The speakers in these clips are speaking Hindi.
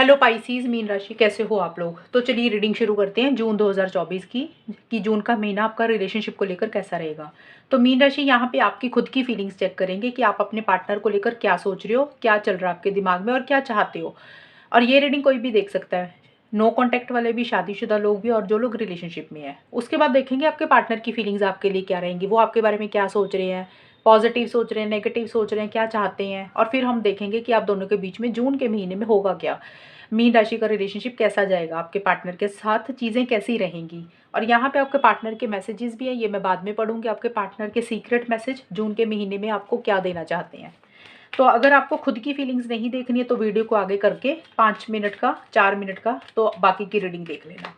हेलो पाइसीज मीन राशि, कैसे हो आप लोग। तो चलिए रीडिंग शुरू करते हैं जून 2024 की कि जून का महीना आपका रिलेशनशिप को लेकर कैसा रहेगा। तो मीन राशि यहाँ पे आपकी खुद की फीलिंग्स चेक करेंगे कि आप अपने पार्टनर को लेकर क्या सोच रहे हो, क्या चल रहा है आपके दिमाग में और क्या चाहते हो। और ये रीडिंग कोई भी देख सकता है, नो कॉन्टैक्ट वाले भी, शादीशुदा लोग भी और जो लोग रिलेशनशिप में है। उसके बाद देखेंगे आपके पार्टनर की फीलिंग्स आपके लिए क्या रहेंगी, वो आपके बारे में क्या सोच रहे हैं, पॉजिटिव सोच रहे हैं, नेगेटिव सोच रहे हैं, क्या चाहते हैं। और फिर हम देखेंगे कि आप दोनों के बीच में जून के महीने में होगा क्या, मीन राशि का रिलेशनशिप कैसा जाएगा, आपके पार्टनर के साथ चीज़ें कैसी रहेंगी। और यहाँ पे आपके पार्टनर के मैसेजेस भी है, ये मैं बाद में पढ़ूंगी। आपके पार्टनर के सीक्रेट मैसेज जून के महीने में आपको क्या देना चाहते हैं। तो अगर आपको खुद की फीलिंग्स नहीं देखनी है तो वीडियो को आगे करके 5 मिनट का, 4 मिनट का, तो बाकी की रीडिंग देख लेना।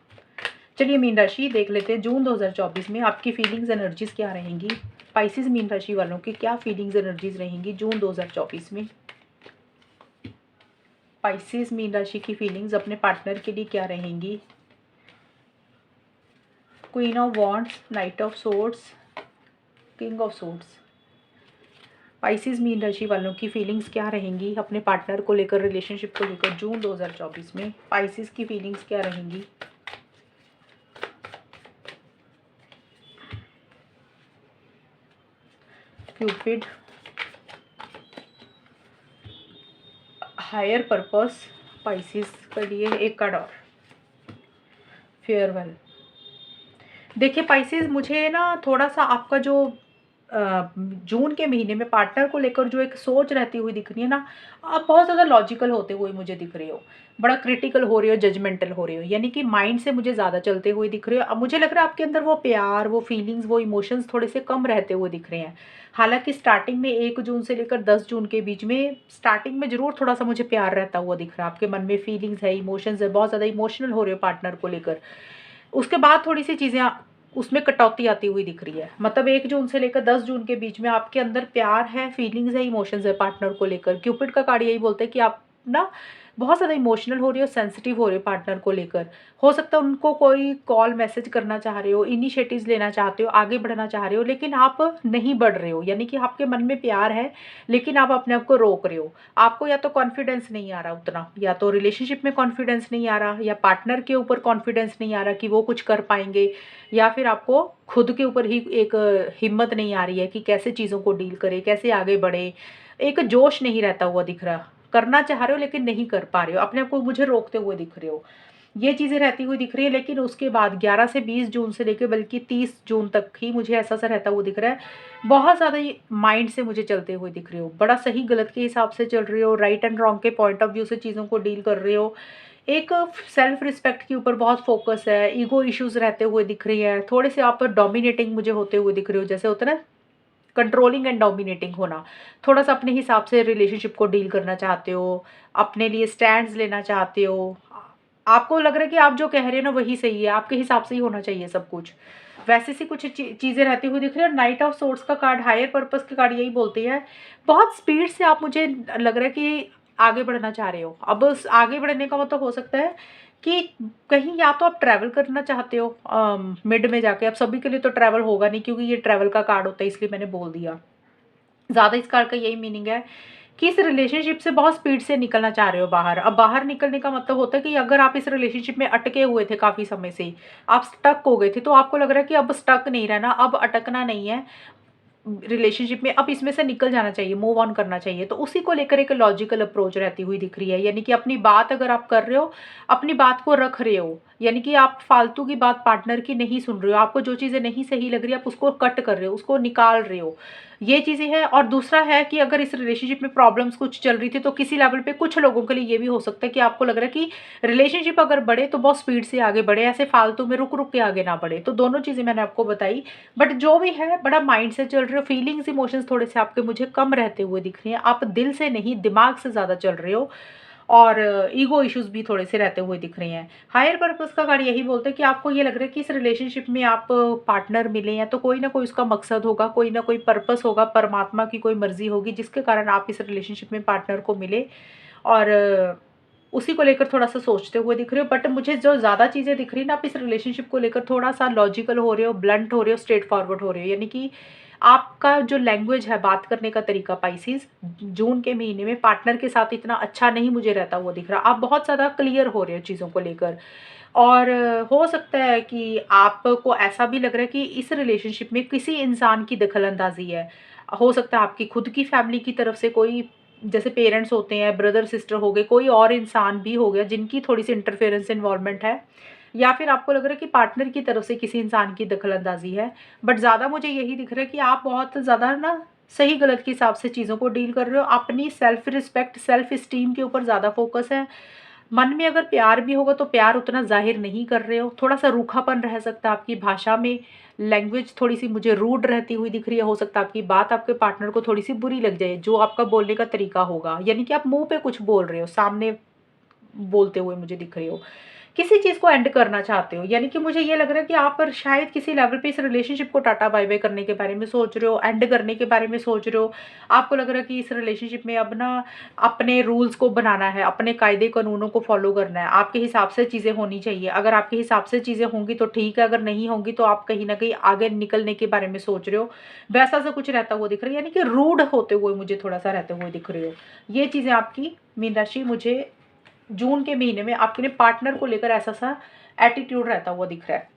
चलिए मीन राशि देख लेते हैं जून 2024 में आपकी फीलिंग्स एनर्जीज क्या रहेंगी। स्पाइसिस मीन राशि वालों की क्या फीलिंग्स एनर्जीज रहेंगी जून 2024 में। स्पाइसिस मीन राशि की फीलिंग्स अपने पार्टनर के लिए क्या रहेंगी। Queen of wands, knight of swords, king of swords. Pisces मीन राशि वालों की फीलिंग्स क्या रहेंगी अपने पार्टनर को लेकर, रिलेशनशिप को लेकर जून 2024 में। स्पाइसिस की फीलिंग्स क्या रहेंगी। क्यूपिड, हायर पर्पस, स्पाइसिस के लिए एक कार्ड और, फेयरवेल। देखिए पाइसेस, मुझे ना थोड़ा सा आपका जो जून के महीने में पार्टनर को लेकर जो एक सोच रहती हुई दिख रही है ना, आप बहुत ज़्यादा लॉजिकल होते हुए मुझे दिख रहे हो, बड़ा क्रिटिकल हो रहे हो, जजमेंटल हो रहे हो, यानी कि माइंड से मुझे ज़्यादा चलते हुए दिख रहे हो। अब मुझे लग रहा है आपके अंदर वो प्यार, वो फीलिंग्स, वो इमोशंस थोड़े से कम रहते हुए दिख रहे हैं। हालांकि स्टार्टिंग में 1 जून से लेकर 10 जून के बीच में स्टार्टिंग में ज़रूर थोड़ा सा मुझे प्यार रहता हुआ दिख रहा है। आपके मन में फीलिंग्स है, इमोशंस है, बहुत ज़्यादा इमोशनल हो रहे हो पार्टनर को लेकर। उसके बाद थोड़ी सी चीज़ें उसमें कटौती आती हुई दिख रही है। मतलब 1 जून से लेकर 10 जून के बीच में आपके अंदर प्यार है, फीलिंग्स है, इमोशंस है पार्टनर को लेकर। क्यूपिड का कार्ड यही बोलता है कि आप ना बहुत ज़्यादा इमोशनल हो रहे हो, सेंसिटिव हो रहे हो पार्टनर को लेकर। हो सकता है उनको कोई कॉल मैसेज करना चाह रहे हो, इनिशिएटिव्स लेना चाहते हो, आगे बढ़ना चाह रहे हो, लेकिन आप नहीं बढ़ रहे हो। यानी कि आपके मन में प्यार है लेकिन आप अपने आप को रोक रहे हो। आपको या तो कॉन्फिडेंस नहीं आ रहा उतना, या तो रिलेशनशिप में कॉन्फिडेंस नहीं आ रहा, या पार्टनर के ऊपर कॉन्फिडेंस नहीं आ रहा कि वो कुछ कर पाएंगे, या फिर आपको खुद के ऊपर ही एक हिम्मत नहीं आ रही है कि कैसे चीज़ों को डील करे, कैसे आगे बढ़े। एक जोश नहीं रहता हुआ दिख रहा, करना चाह रहे हो लेकिन नहीं कर पा रहे हो, अपने आप को मुझे रोकते हुए दिख रहे हो। ये चीज़ें रहती हुई दिख रही है। लेकिन उसके बाद 11 से 20 जून से लेकर बल्कि 30 जून तक ही मुझे ऐसा सा रहता हुआ दिख रहा है। बहुत ज़्यादा ये माइंड से मुझे चलते हुए दिख रहे हो, बड़ा सही गलत के हिसाब से चल रहे हो, राइट एंड रॉन्ग के पॉइंट ऑफ व्यू से चीज़ों को डील कर रहे हो। एक सेल्फ रिस्पेक्ट के ऊपर बहुत फोकस है, ईगो इश्यूज रहते हुए दिख रही है, थोड़े से आप डोमिनेटिंग मुझे होते हुए दिख रहे हो, जैसे होता है ना कंट्रोलिंग एंड डोमिनेटिंग होना। थोड़ा सा अपने हिसाब से रिलेशनशिप को डील करना चाहते हो, अपने लिए स्टैंड्स लेना चाहते हो। आपको लग रहा है कि आप जो कह रहे हो ना वही सही है, आपके हिसाब से ही होना चाहिए सब कुछ। वैसे सी कुछ चीज़ें रहती हुई दिख रही है। और नाइट ऑफ सोर्ड्स का कार्ड, हायर पर्पस के कार्ड यही बोलते हैं, बहुत स्पीड से आप, मुझे लग रहा है कि आगे बढ़ना चाह रहे हो। अब उस आगे बढ़ने का मतलब हो सकता है कि कहीं या तो आप ट्रैवल करना चाहते हो मिड में जाके। अब सभी के लिए तो ट्रैवल होगा नहीं क्योंकि ये ट्रैवल का कार्ड होता है, इसलिए मैंने बोल दिया। ज़्यादा इस कार्ड का यही मीनिंग है कि इस रिलेशनशिप से बहुत स्पीड से निकलना चाह रहे हो बाहर। अब बाहर निकलने का मतलब होता है कि अगर आप इस रिलेशनशिप में अटके हुए थे काफ़ी समय से, आप स्टक हो गए थे, तो आपको लग रहा है कि अब स्टक नहीं रहना, अब अटकना नहीं है रिलेशनशिप में, अब इसमें से निकल जाना चाहिए, मूव ऑन करना चाहिए। तो उसी को लेकर एक लॉजिकल अप्रोच रहती हुई दिख रही है। यानी कि अपनी बात अगर आप कर रहे हो, अपनी बात को रख रहे हो, यानी कि आप फालतू की बात पार्टनर की नहीं सुन रहे हो, आपको जो चीज़ें नहीं सही लग रही है आप उसको कट कर रहे हो, उसको निकाल रहे हो, ये चीज़ें हैं। और दूसरा है कि अगर इस रिलेशनशिप में प्रॉब्लम्स कुछ चल रही थी तो किसी लेवल पे कुछ लोगों के लिए ये भी हो सकता है कि आपको लग रहा है कि रिलेशनशिप अगर बढ़े तो बहुत स्पीड से आगे बढ़े, ऐसे फालतू में रुक रुक के आगे ना बढ़े। तो दोनों चीज़ें मैंने आपको बताई। बट जो भी है बड़ा माइंड से चल रहे हो, फीलिंग्स इमोशंस थोड़े से आपके मुझे कम रहते हुए दिख रहे हैं, आप दिल से नहीं दिमाग से ज़्यादा चल रहे हो। और ईगो इश्यूज भी थोड़े से रहते हुए दिख रहे हैं। हायर पर्पस का कार्ड यही बोलते हैं कि आपको ये लग रहा है कि इस रिलेशनशिप में आप पार्टनर मिले हैं तो कोई ना कोई उसका मकसद होगा, कोई ना कोई पर्पस होगा, परमात्मा की कोई मर्जी होगी जिसके कारण आप इस रिलेशनशिप में पार्टनर को मिले। और उसी को लेकर थोड़ा-सा सोचते हुए दिख रहे हो। बट मुझे जो ज़्यादा चीज़ें दिख रही हैं ना, आप इस रिलेशनशिप को लेकर थोड़ा-सा लॉजिकल हो रहे हो, ब्लंट हो रहे हो, स्ट्रेट फॉरवर्ड हो रहे हो। यानी कि आपका जो लैंग्वेज है, बात करने का तरीका पाइसेस, जून के महीने में पार्टनर के साथ इतना अच्छा नहीं मुझे रहता हुआ दिख रहा। आप बहुत ज़्यादा क्लियर हो रहे हो चीज़ों को लेकर। और हो सकता है कि आपको ऐसा भी लग रहा है कि इस रिलेशनशिप में किसी इंसान की दखल-अंदाज़ी है। हो सकता है आपकी खुद की फैमिली की तरफ से कोई, जैसे पेरेंट्स होते हैं, ब्रदर सिस्टर हो गए, कोई और इंसान भी हो गया जिनकी थोड़ी-सी इंटरफेरेंस इन्वॉल्वमेंट है। या फिर आपको लग रहा है कि पार्टनर की तरफ से किसी इंसान की दखल-अंदाज़ी है। बट ज़्यादा मुझे यही दिख रहा है कि आप बहुत ज़्यादा ना सही-गलत के हिसाब से चीज़ों को डील कर रहे हो। अपनी सेल्फ रिस्पेक्ट, सेल्फ एस्टीम के ऊपर ज़्यादा फ़ोकस है। मन में अगर प्यार भी होगा तो प्यार उतना ज़ाहिर नहीं कर रहे हो। थोड़ा-सा रूखापन रह सकता है आपकी भाषा में, लैंग्वेज थोड़ी-सी मुझे रूड रहती हुई दिख रही है। हो सकता है आपकी बात आपके पार्टनर को थोड़ी-सी बुरी लग जाए, जो आपका बोलने का तरीका होगा। यानी कि आप मुँह पे कुछ बोल रहे हो, सामने बोलते हुए मुझे दिख रहे हो। किसी चीज़ को एंड करना चाहते हो, यानी कि मुझे ये लग रहा है कि आप पर शायद किसी लेवल पे इस रिलेशनशिप को टाटा बाय-बाय करने के बारे में सोच रहे हो, एंड करने के बारे में सोच रहे हो। आपको लग रहा है कि इस रिलेशनशिप में अब ना अपने रूल्स को बनाना है, अपने कायदे-कानूनों को फ़ॉलो करना है। आपके हिसाब से चीज़ें होनी चाहिए। अगर आपके हिसाब से चीज़ें होंगी तो ठीक है, अगर नहीं होंगी तो आप कहीं न कहीं आगे निकलने के बारे में सोच रहे हो। वैसा सा कुछ रहता हुआ दिख रहा है, यानी कि रूड होते हुए मुझे थोड़ा-सा रहते हुए दिख रहे हो। ये चीज़ें आपकी मीन राशि मुझे जून के महीने में आपके पार्टनर को लेकर ऐसा-सा एटीट्यूड रहता हुआ दिख रहा है।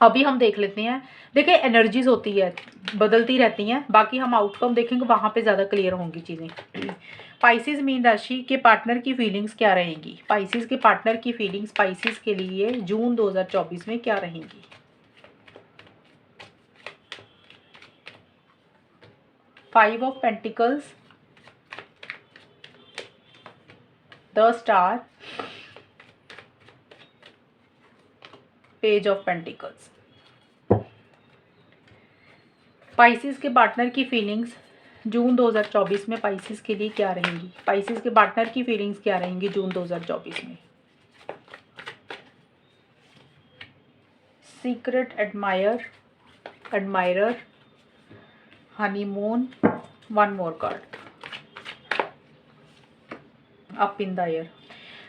अभी हम देख लेते हैं। देखिए एनर्जीज़ होती है, बदलती रहती हैं, बाकी हम आउटकम देखेंगे वहाँ पे ज़्यादा क्लियर होंगी चीज़ें। पाइसेस मीन राशि के पार्टनर की फीलिंग्स क्या रहेंगी? पाइसेस के पार्टनर की फीलिंग्स पाइसेस के लिए जून 2024 में क्या रहेंगी? 5 of pentacles, the star, page of pentacles. Pisces के पार्टनर की फीलिंग्स जून 2024 में पाइसेस के लिए क्या रहेंगी? पाइसेस के पार्टनर की फीलिंग्स क्या रहेंगी जून 2024 में? Secret admirer, honeymoon, one more card, up in the air.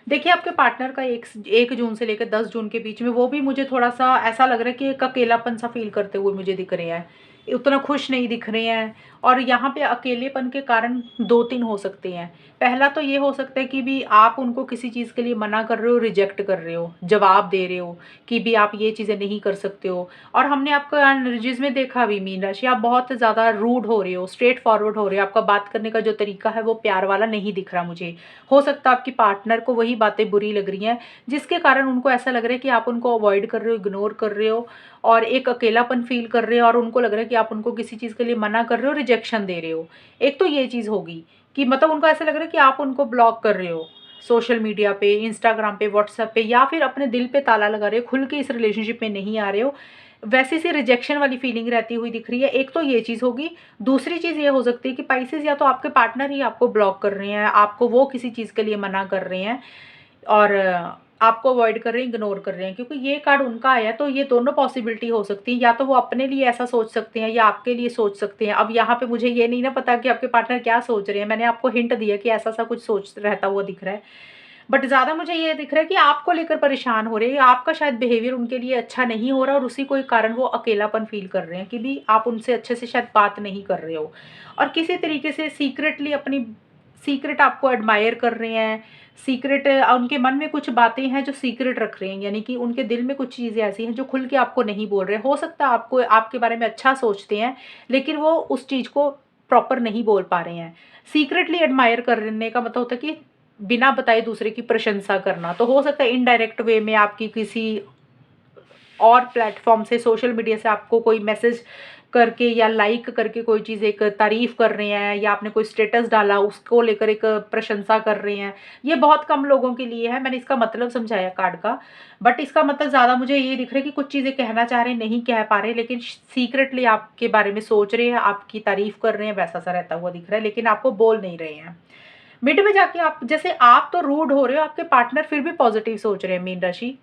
देखिए आपके पार्टनर का 1 जून से लेकर 10 जून के बीच में वो भी मुझे थोड़ा-सा ऐसा लग रहा है कि एक अकेलापन सा फ़ील करते हुए मुझे दिख रहे हैं। उतना खुश नहीं दिख रहे हैं और यहाँ पे अकेलेपन के कारण 2-3 हो सकते हैं। पहला तो ये हो सकता है कि भी आप उनको किसी चीज़ के लिए मना कर रहे हो, रिजेक्ट कर रहे हो, जवाब दे रहे हो कि भी आप ये चीज़ें नहीं कर सकते हो। और हमने आपको एनर्जीज़ में देखा भी मीन राशि, आप बहुत ज़्यादा रूड हो रहे हो, स्ट्रेट फॉरवर्ड हो रहे हो। आपका बात करने का जो तरीका है वो प्यार वाला नहीं दिख रहा मुझे। हो सकता है आपकी पार्टनर को वही बातें बुरी लग रही हैं, जिसके कारण उनको ऐसा लग रहा है कि आप उनको अवॉइड कर रहे हो, इग्नोर कर रहे हो और एक अकेलापन फ़ील कर रहे हो और उनको लग रहा है कि आप उनको किसी चीज़ के लिए मना कर रहे हो, रिजेक्शन दे रहे हो। एक तो ये चीज़ होगी कि मतलब उनको ऐसा लग रहा है कि आप उनको ब्लॉक कर रहे हो, सोशल मीडिया पे, इंस्टाग्राम पे, व्हाट्सएप पे, या फिर अपने दिल पे ताला लगा रहे हो, खुल के इस रिलेशनशिप में नहीं आ रहे हो। वैसी सी रिजेक्शन वाली फीलिंग रहती हुई दिख रही है। एक तो ये चीज़ होगी। दूसरी चीज़ ये हो सकती है कि पाइसेस या तो आपके पार्टनर ही आपको ब्लॉक कर रहे हैं, आपको वो किसी चीज़ के लिए मना कर रहे हैं और आपको अवॉइड कर रहे हैं, इग्नोर कर रहे हैं, क्योंकि ये कार्ड उनका आया है। तो ये दोनों पॉसिबिलिटी हो सकती है, या तो वो अपने लिए ऐसा सोच सकते हैं या आपके लिए सोच सकते हैं। अब यहाँ पे मुझे ये नहीं ना पता कि आपके पार्टनर क्या सोच रहे हैं। मैंने आपको हिंट दिया कि ऐसा सा कुछ सोच रहता हुआ दिख रहा है, बट ज़्यादा मुझे ये दिख रहा है कि आपको लेकर परेशान हो रहे हैं। आपका शायद बिहेवियर उनके लिए अच्छा नहीं हो रहा और उसी कोई कारण वो अकेलापन फील कर रहे हैं कि भी आप उनसे अच्छे से शायद बात नहीं कर रहे हो और किसी तरीके से सीक्रेटली अपनी सीक्रेट आपको एडमायर कर रहे हैं। सीक्रेट उनके मन में कुछ बातें हैं जो सीक्रेट रख रहे हैं, यानी कि उनके दिल में कुछ चीज़ें ऐसी हैं जो खुल के आपको नहीं बोल रहे। हो सकता है आपको आपके बारे में अच्छा सोचते हैं, लेकिन वो उस चीज़ को प्रॉपर नहीं बोल पा रहे हैं। सीक्रेटली एडमायर करने का मतलब होता है कि बिना बताए दूसरे की प्रशंसा करना। तो हो सकता है इनडायरेक्ट वे में आपकी किसी और प्लेटफ़ॉर्म से, सोशल मीडिया से आपको कोई मैसेज करके या लाइक करके कोई चीज़ एक तारीफ़ कर रहे हैं, या आपने कोई स्टेटस डाला उसको लेकर एक प्रशंसा कर रहे हैं। ये बहुत कम लोगों के लिए है, मैंने इसका मतलब समझाया कार्ड का। बट इसका मतलब ज़्यादा मुझे ये दिख रहा है कि कुछ चीज़ें कहना चाह रहे हैं, नहीं कह पा रहे, लेकिन सीक्रेटली आपके बारे में सोच रहे हैं, आपकी तारीफ़ कर रहे हैं, वैसा-सा रहता हुआ दिख रहा है, लेकिन आपको बोल नहीं रहे हैं। मिड में जाके आप, जैसे आप तो रूड हो रहे हो, आपके पार्टनर फिर भी पॉजिटिव सोच रहे हैं मीन राशि।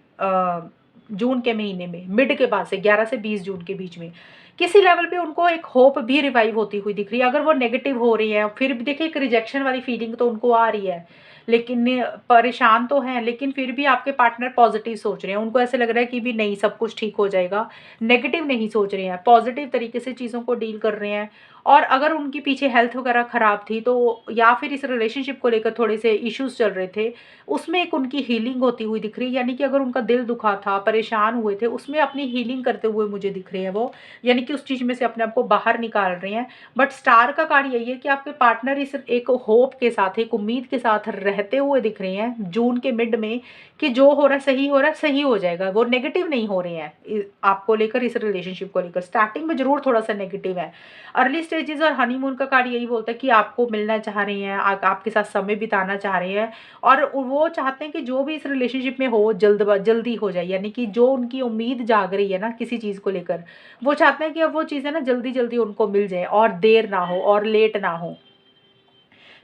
जून के महीने में मिड के बाद से 11 से 20 जून के बीच में किसी लेवल पे उनको एक होप भी रिवाइव होती हुई दिख रही है। अगर वो नेगेटिव हो रही है, फिर भी देखिए एक रिजेक्शन वाली फीलिंग तो उनको आ रही है, लेकिन परेशान तो हैं, लेकिन फिर भी आपके पार्टनर पॉजिटिव सोच रहे हैं। उनको ऐसे लग रहा है कि भी नहीं, सब कुछ ठीक हो जाएगा। नेगेटिव नहीं सोच रहे हैं, पॉजिटिव तरीके से चीज़ों को डील कर रहे हैं। और अगर उनकी पीछे हेल्थ वगैरह ख़राब थी, तो या फिर इस रिलेशनशिप को लेकर थोड़े से इश्यूज़ चल रहे थे, उसमें एक उनकी हीलिंग होती हुई दिख रही है। यानी कि अगर उनका दिल दुखा था, परेशान हुए थे, उसमें अपनी हीलिंग करते हुए मुझे दिख रहे हैं वो। यानी कि उस चीज़ में से अपने आप को बाहर निकाल रहे हैं। बट स्टार का कार्ड यही है कि आपके पार्टनर इस एक होप के साथ, एक उम्मीद के साथ रहते हुए दिख रहे हैं जून के मिड में, कि जो हो रहा है सही हो रहा है, सही हो जाएगा। वो नेगेटिव नहीं हो रहे हैं आपको लेकर, इस रिलेशनशिप को लेकर। स्टार्टिंग में ज़रूर थोड़ा सा नेगेटिव है। अर्ली स्टेजेस और हनीमून का कार्ड यही बोलता है कि आपको मिलना चाह रहे हैं, आपके साथ समय बिताना चाह रहे हैं, और वो चाहते हैं कि जो भी इस रिलेशनशिप में हो जल्दी हो जाए। यानी कि जो उनकी उम्मीद जाग रही है ना किसी चीज़ को लेकर, वो चाहते हैं कि अब वो चीज़ें ना जल्दी जल्दी उनको मिल जाए, और देर ना हो और लेट ना हो।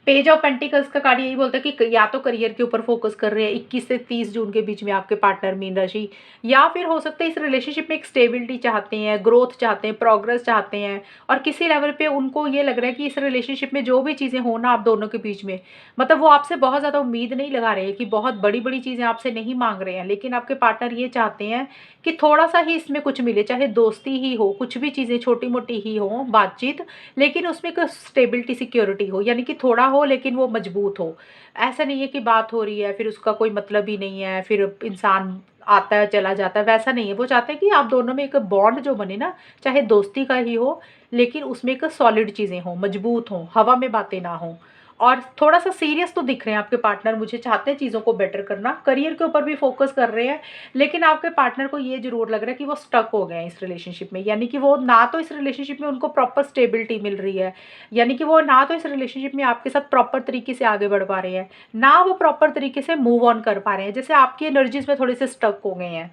पेज ऑफ पेंटिकल्स का कार्ड यही बोलता है कि या तो करियर के ऊपर फोकस कर रहे हैं 21 से 30 जून के बीच में आपके पार्टनर मीन राशि, या फिर हो सकता है इस रिलेशनशिप में एक स्टेबिलिटी चाहते हैं, ग्रोथ चाहते हैं, प्रोग्रेस चाहते हैं। और किसी लेवल पे उनको ये लग रहा है कि इस रिलेशनशिप में जो भी चीज़ें हो ना आप दोनों के बीच में, मतलब वो आपसे बहुत ज़्यादा उम्मीद नहीं लगा रहे हैं, कि बहुत बड़ी बड़ी चीज़ें आपसे नहीं मांग रहे हैं, लेकिन आपके पार्टनर ये चाहते हैं कि थोड़ा सा ही इसमें कुछ मिले, चाहे दोस्ती ही हो, कुछ भी चीज़ें छोटी मोटी ही हो बातचीत, लेकिन उसमें एक स्टेबिलिटी सिक्योरिटी हो। यानी कि थोड़ा हो लेकिन वो मजबूत हो। ऐसा नहीं है कि बात हो रही है फिर उसका कोई मतलब ही नहीं है, फिर इंसान आता है चला जाता है, वैसा नहीं है। वो चाहते हैं कि आप दोनों में एक बॉन्ड जो बने ना, चाहे दोस्ती का ही हो, लेकिन उसमें एक सॉलिड चीज़ें हों, मजबूत हों, हवा में बातें ना हों। और थोड़ा सा सीरियस तो दिख रहे हैं आपके पार्टनर मुझे, चाहते हैं चीज़ों को बेटर करना, करियर के ऊपर भी फोकस कर रहे हैं। लेकिन आपके पार्टनर को ये ज़रूर लग रहा है कि वो स्टक हो गए हैं इस रिलेशनशिप में। यानी कि वो ना तो इस रिलेशनशिप में उनको प्रॉपर स्टेबिलिटी मिल रही है, यानी कि वो ना तो इस रिलेशनशिप में आपके साथ प्रॉपर तरीके से आगे बढ़ पा रहे हैं, ना वो प्रॉपर तरीके से मूव ऑन कर पा रहे हैं। जैसे आपकी एनर्जीज में थोड़े से स्टक हो गए हैं।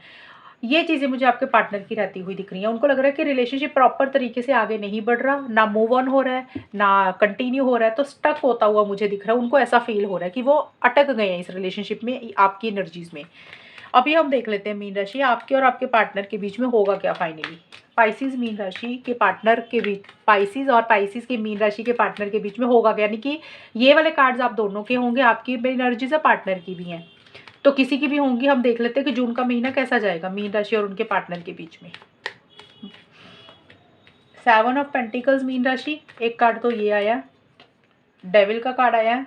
ये चीज़ें मुझे आपके पार्टनर की रहती हुई दिख रही हैं। उनको लग रहा है कि रिलेशनशिप प्रॉपर तरीके से आगे नहीं बढ़ रहा, ना मूव ऑन हो रहा है, ना कंटिन्यू हो रहा है, तो स्टक होता हुआ मुझे दिख रहा है। उनको ऐसा फील हो रहा है कि वो अटक गए हैं इस रिलेशनशिप में आपकी एनर्जीज में। अभी हम देख लेते हैं मीन राशि, आपके और आपके पार्टनर के बीच में होगा क्या फाइनली। पाइसिस मीन राशि के पार्टनर के बीच, पाइसिस और पाइसिस के मीन राशि के पार्टनर के बीच में होगा क्या। यानी कि ये वाले कार्ड्स आप दोनों के होंगे, आपकी भी एनर्जीज है, पार्टनर की भी हैं, तो किसी की भी होंगी। हम देख लेते हैं कि जून का महीना कैसा जाएगा मीन राशि और उनके पार्टनर के बीच में। 7 ऑफ पेंटिकल्स मीन राशि, एक कार्ड तो ये आया, डेविल का कार्ड आया,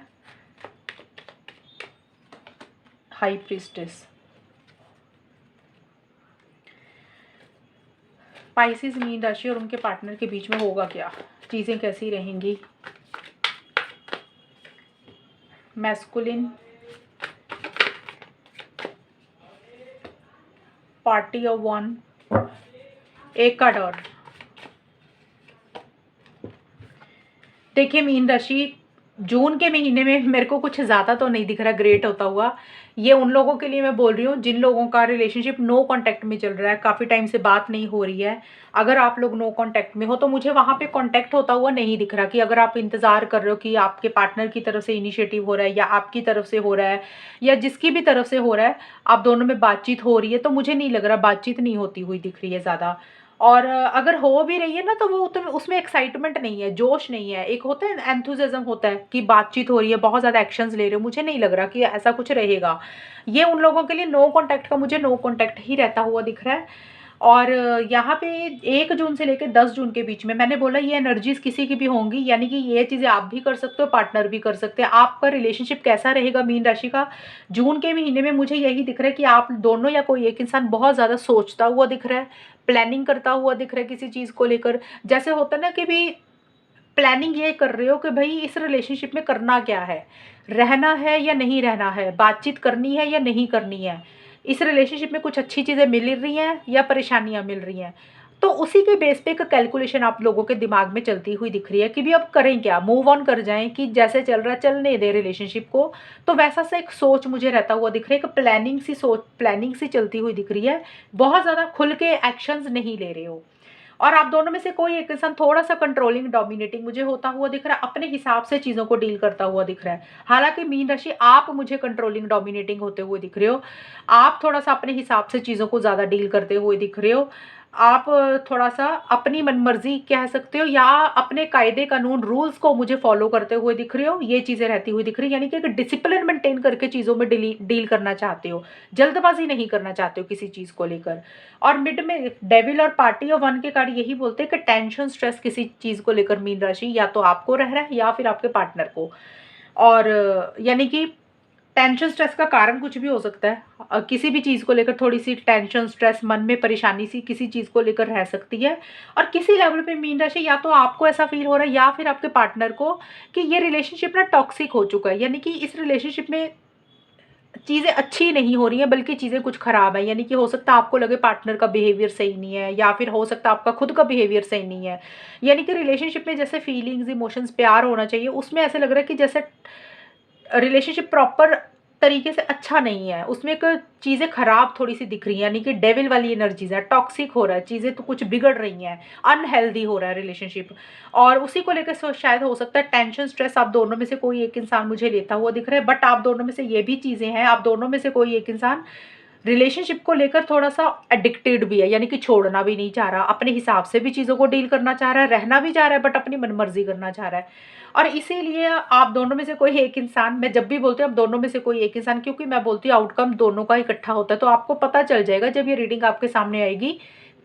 हाई प्रीस्टेस। पाइसिस मीन राशि और उनके पार्टनर के बीच में होगा क्या, चीज़ें कैसी रहेंगी। मैस्कुलिन, पार्टी ऑफ वन, एक कार्ड और। देखिए मीन राशि, जून के महीने में मेरे को कुछ ज़्यादा तो नहीं दिख रहा ग्रेट होता हुआ। ये उन लोगों के लिए मैं बोल रही हूँ जिन लोगों का रिलेशनशिप नो कांटेक्ट में चल रहा है, काफ़ी टाइम से बात नहीं हो रही है। अगर आप लोग नो कांटेक्ट में हो तो मुझे वहाँ पे कांटेक्ट होता हुआ नहीं दिख रहा, कि अगर आप इंतज़ार कर रहे हो कि आपके पार्टनर की तरफ से इनिशिएटिव हो रहा है, या आपकी तरफ से हो रहा है, या जिसकी भी तरफ से हो रहा है, आप दोनों में बातचीत हो रही है, तो मुझे नहीं लग रहा, बातचीत नहीं होती हुई दिख रही है ज़्यादा। और अगर हो भी रही है ना, तो वो तो उसमें एक्साइटमेंट नहीं है, जोश नहीं है। एक होता है एंथुसिज्म होता है कि बातचीत हो रही है, बहुत ज़्यादा एक्शंस ले रहे हो, मुझे नहीं लग रहा कि ऐसा कुछ रहेगा। ये उन लोगों के लिए नो कांटेक्ट का, मुझे नो कांटेक्ट ही रहता हुआ दिख रहा है। और यहाँ पे 1 जून से लेकर 10 जून के बीच में मैंने बोला ये एनर्जीज किसी की भी होंगी, यानी कि ये चीज़ें आप भी कर सकते हो, पार्टनर भी कर सकते हैं। आपका रिलेशनशिप कैसा रहेगा मीन राशि का जून के महीने में, मुझे यही दिख रहा है कि आप दोनों या कोई एक इंसान बहुत ज़्यादा सोचता हुआ दिख रहा है, प्लानिंग करता हुआ दिख रहा है किसी चीज़ को लेकर। जैसे होता है ना कि भी प्लानिंग ये कर रहे हो कि भाई इस रिलेशनशिप में करना क्या है, रहना है या नहीं रहना है, बातचीत करनी है या नहीं करनी है, इस रिलेशनशिप में कुछ अच्छी चीज़ें मिल रही हैं या परेशानियां मिल रही हैं। तो उसी के बेस पे एक कैलकुलेशन आप लोगों के दिमाग में चलती हुई दिख रही है कि भी अब करें क्या, मूव ऑन कर जाएं, कि जैसे चल रहा है चलने दे रिलेशनशिप को। तो वैसा सा एक सोच मुझे रहता हुआ दिख रहा है, एक प्लानिंग सी चलती हुई दिख रही है। बहुत ज़्यादा खुल के एक्शंस नहीं ले रहे हो। और आप दोनों में से कोई एक इंसान थोड़ा सा कंट्रोलिंग डोमिनेटिंग मुझे होता हुआ दिख रहा है, अपने हिसाब से चीज़ों को डील करता हुआ दिख रहा है। हालांकि मीन राशि आप मुझे कंट्रोलिंग डोमिनेटिंग होते हुए दिख रहे हो, आप थोड़ा सा अपने हिसाब से चीज़ों को ज़्यादा डील करते हुए दिख रहे हो। आप थोड़ा-सा अपनी मनमर्ज़ी कह सकते हो या अपने कायदे कानून रूल्स को मुझे फ़ॉलो करते हुए दिख रहे हो, ये चीज़ें रहती हुई दिख रही हैं। यानी कि एक डिसिप्लिन मेंटेन करके चीज़ों में डील करना चाहते हो, जल्दबाज़ी नहीं करना चाहते हो किसी चीज़ को लेकर। और मिड में डेविल और पार्टी ऑफ वन के कार्ड यही बोलते हैं कि टेंशन, स्ट्रेस किसी चीज़ को लेकर मीन राशि या तो आपको रह रहा है या फिर आपके पार्टनर को। और यानी कि टेंशन स्ट्रेस का कारण कुछ भी हो सकता है। किसी भी चीज़ को लेकर थोड़ी-सी टेंशन, स्ट्रेस, मन में परेशानी सी किसी चीज़ को लेकर रह सकती है। और किसी लेवल पे मीन राशि या तो आपको ऐसा फ़ील हो रहा है या फिर आपके पार्टनर को कि ये रिलेशनशिप ना टॉक्सिक हो चुका है। यानी कि इस रिलेशनशिप में चीज़ें अच्छी नहीं हो रही हैं बल्कि चीज़ें कुछ ख़राब हैं। यानी कि हो सकता है आपको लगे पार्टनर का बिहेवियर सही नहीं है या फिर हो सकता है आपका खुद का बिहेवियर सही नहीं है। यानी कि रिलेशनशिप में जैसे फीलिंग्स, इमोशंस, प्यार होना चाहिए, उसमें ऐसे लग रहा है कि जैसे रिलेशनशिप प्रॉपर तरीके से अच्छा नहीं है, उसमें एक चीज़ें खराब थोड़ी-सी दिख रही हैं, यानी कि डेविल वाली एनर्जीज़ है, टॉक्सिक हो रहा है, चीज़ें तो कुछ बिगड़ रही हैं, अनहेल्दी हो रहा है रिलेशनशिप। और उसी को लेकर शायद हो सकता है टेंशन, स्ट्रेस आप दोनों में से कोई एक इंसान मुझे लेता हुआ दिख रहा है, बट आप दोनों में से ये भी चीज़ें हैं, आप दोनों में से कोई एक इंसान रिलेशनशिप को लेकर थोड़ा-सा एडिक्टेड भी है, यानी कि छोड़ना भी नहीं चाह रहा, अपने हिसाब से भी चीज़ों को डील करना चाह रहा है, रहना भी चाह रहा है बट अपनी मनमर्ज़ी करना चाह रहा है। और इसीलिए आप दोनों में से कोई एक इंसान, मैं जब भी बोलती हूँ आप दोनों में से कोई एक इंसान, क्योंकि मैं बोलती हूँ आउटकम दोनों का इकट्ठा होता है, तो आपको पता चल जाएगा जब ये रीडिंग आपके सामने आएगी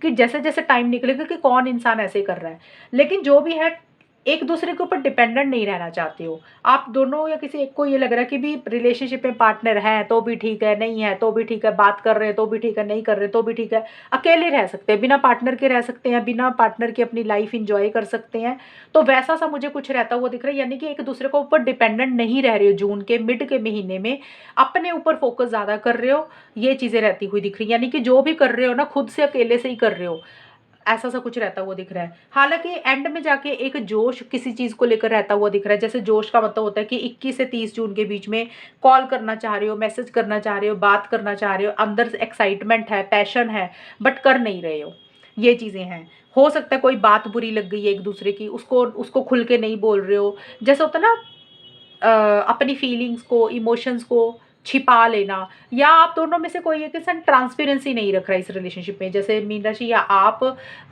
कि जैसे-जैसे टाइम निकलेगा कि कौन इंसान ऐसे कर रहा है। लेकिन जो भी है, एक दूसरे के ऊपर डिपेंडेंट नहीं रहना चाहते हो। आप दोनों या किसी एक को ये लग रहा है कि भी रिलेशनशिप में पार्टनर हैं तो भी ठीक है, नहीं है तो भी ठीक है, बात कर रहे हैं तो भी ठीक है, नहीं कर रहे तो भी ठीक है। अकेले रह सकते हैं, बिना पार्टनर के रह सकते हैं, बिना पार्टनर के अपनी लाइफ एन्जॉय कर सकते हैं। तो वैसा-सा मुझे कुछ रहता हुआ दिख रहा है, यानी कि एक दूसरे के ऊपर डिपेंडेंट नहीं रह रहे हो जून के मिड के महीने में, अपने ऊपर फोकस ज़्यादा कर रहे हो, ये चीज़ें रहती हुई दिख रही हैं। यानी कि जो भी कर रहे हो ना, खुद से अकेले से ही कर रहे हो। ऐसा-सा कुछ रहता हुआ दिख रहा है। हालाँकि एंड में जाके एक जोश किसी चीज़ को लेकर रहता हुआ दिख रहा है। जैसे जोश का मतलब होता है कि 21 से 30 जून के बीच में कॉल करना चाह रहे हो, मैसेज करना चाह रहे हो, बात करना चाह रहे हो, अंदर से एक्साइटमेंट है, पैशन है, बट कर नहीं रहे हो। ये चीज़ें हैं। हो सकता है कोई बात बुरी लग गई है एक-दूसरे की, उसको उसको खुल के नहीं बोल रहे हो। जैसे होता है ना, अपनी फीलिंग्स को, इमोशंस को छिपा लेना, या आप दोनों में से कोई एक इंसान ट्रांसपेरेंसी नहीं रख रहा है इस रिलेशनशिप में। जैसे मीन राशि या आप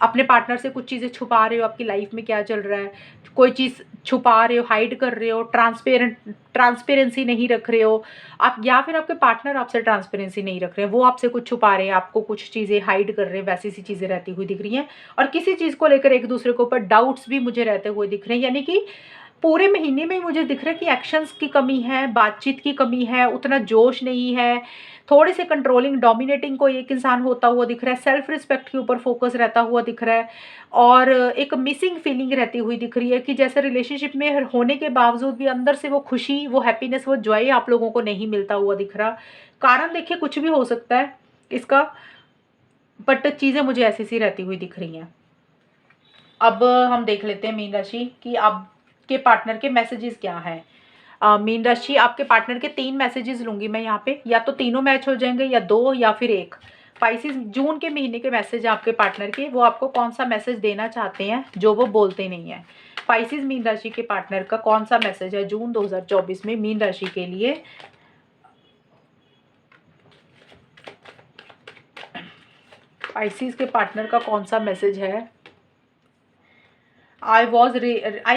अपने पार्टनर से कुछ चीज़ें छुपा रहे हो, आपकी लाइफ में क्या चल रहा है, कोई चीज़ छुपा रहे हो, हाइड कर रहे हो, ट्रांसपेरेंसी नहीं रख रहे हो आप, या फिर आपके पार्टनर आपसे ट्रांसपेरेंसी नहीं रख रहे हैं, वो आपसे कुछ छुपा रहे हैं, आपको कुछ चीज़ें हाइड कर रहे हैं, वैसी सी चीज़ें रहती हुई दिख रही हैं। और किसी चीज़ को लेकर एक दूसरे के ऊपर डाउट्स भी मुझे रहते हुए दिख रहे हैं। यानी कि पूरे महीने में मुझे दिख रहा है कि एक्शंस की कमी है, बातचीत की कमी है, उतना जोश नहीं है, थोड़े से कंट्रोलिंग, डोमिनेटिंग कोई एक इंसान होता हुआ दिख रहा है, सेल्फ रिस्पेक्ट के ऊपर फोकस रहता हुआ दिख रहा है। और एक मिसिंग फीलिंग रहती हुई दिख रही है कि जैसे रिलेशनशिप में होने के बावजूद भी अंदर से वो खुशी, वो हैप्पीनेस, वो जॉय आप लोगों को नहीं मिलता हुआ दिख रहा। कारण देखिए कुछ भी हो सकता है इसका, बट चीज़ें मुझे ऐसी-सी रहती हुई दिख रही हैं। अब हम देख लेते हैं मीन राशि कि आपके पार्टनर के मैसेजेस क्या हैं। मीन राशि, आपके पार्टनर के 3 मैसेजेस लूँगी मैं यहाँ पे, या तो तीनों मैच हो जाएँगे या 2 या फिर 1। स्पाइसेस जून के महीने के मैसेज आपके पार्टनर के, वो आपको कौन-सा मैसेज देना चाहते हैं जो वो बोलते नहीं हैं। स्पाइसेस मीन राशि के पार्टनर का कौन-सा मैसेज है जून 2024 में मीन राशि के लिए? स्पाइसेस के पार्टनर का कौन-सा मैसेज है? I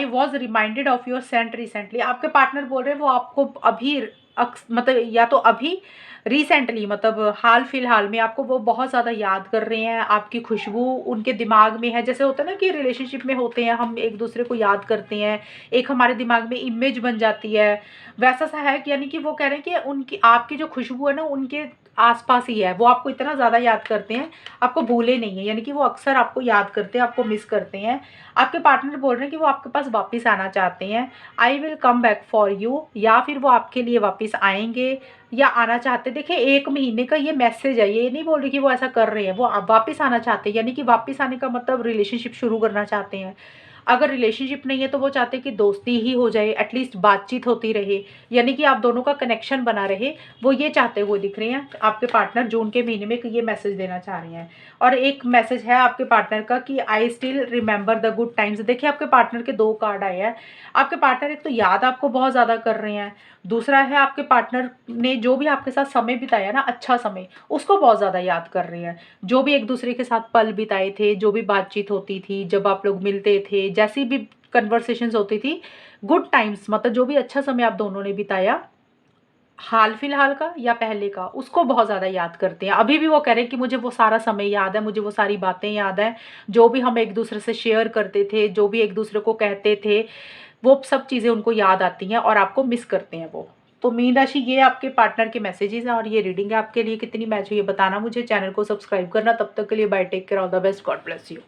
was reminded of your scent recently. आपके पार्टनर बोल रहे हैं वो आपको अभी मतलब या तो अभी रिसेंटली, मतलब हाल फिलहाल में आपको वो बहुत ज़्यादा याद कर रहे हैं, आपकी खुशबू उनके दिमाग में है। जैसे होता है ना कि रिलेशनशिप में होते हैं, हम एक दूसरे को याद करते हैं, एक हमारे दिमाग में इमेज बन जाती है, वैसा सा है कि यानी कि वो कह रहे हैं कि उनकी आपकी जो खुशबू है ना उनके आसपास ही है, वो आपको इतना ज़्यादा याद करते हैं, आपको भूले नहीं है, यानी कि वो अक्सर आपको याद करते हैं, आपको मिस करते हैं। आपके पार्टनर बोल रहे हैं कि वो आपके पास वापस आना चाहते हैं, I will come back for you, या फिर वो आपके लिए वापस आएंगे या आना चाहते हैं। देखिए 1 महीने का ये मैसेज है, ये नहीं बोल रही कि वो ऐसा कर रहे हैं, वो वापस आना चाहते हैं, यानी कि वापस आने का मतलब रिलेशनशिप शुरू करना चाहते हैं। अगर रिलेशनशिप नहीं है तो वो चाहते हैं कि दोस्ती ही हो जाए, एटलीस्ट बातचीत होती रहे, यानी कि आप दोनों का कनेक्शन बना रहे, वो ये चाहते हुए दिख रहे हैं। आपके पार्टनर जून के महीने में ये मैसेज देना चाह रहे हैं। और एक मैसेज है आपके पार्टनर का कि I still remember the good times. देखिए आपके पार्टनर के 2 कार्ड आए हैं। आपके पार्टनर एक तो याद आपको बहुत ज़्यादा कर रहे हैं, दूसरा है आपके पार्टनर ने जो भी आपके साथ समय बिताया ना, अच्छा समय, उसको बहुत ज़्यादा याद कर रहे हैं। जो भी एक दूसरे के साथ पल बिताए थे, जो भी बातचीत होती थी, जब आप लोग मिलते थे, जैसी भी कन्वर्सेशंस होती थी, गुड टाइम्स मतलब जो भी अच्छा समय आप दोनों ने बिताया, हाल फिलहाल का या पहले का, उसको बहुत ज़्यादा याद करते हैं। अभी भी वो कह रहे हैं कि मुझे वो सारा समय याद है, मुझे वो सारी बातें याद हैं, जो भी हम एक दूसरे से शेयर करते थे, जो भी एक दूसरे को कहते थे, वो सब चीज़ें उनको याद आती हैं और आपको मिस करते हैं वो। तो मीन राशि, ये आपके पार्टनर के मैसेजेस हैं और ये रीडिंग है आपके लिए। कितनी मैच हुई है बताना मुझे, चैनल को सब्सक्राइब करना। तब तक के लिए bye, take care, all the best, God bless you.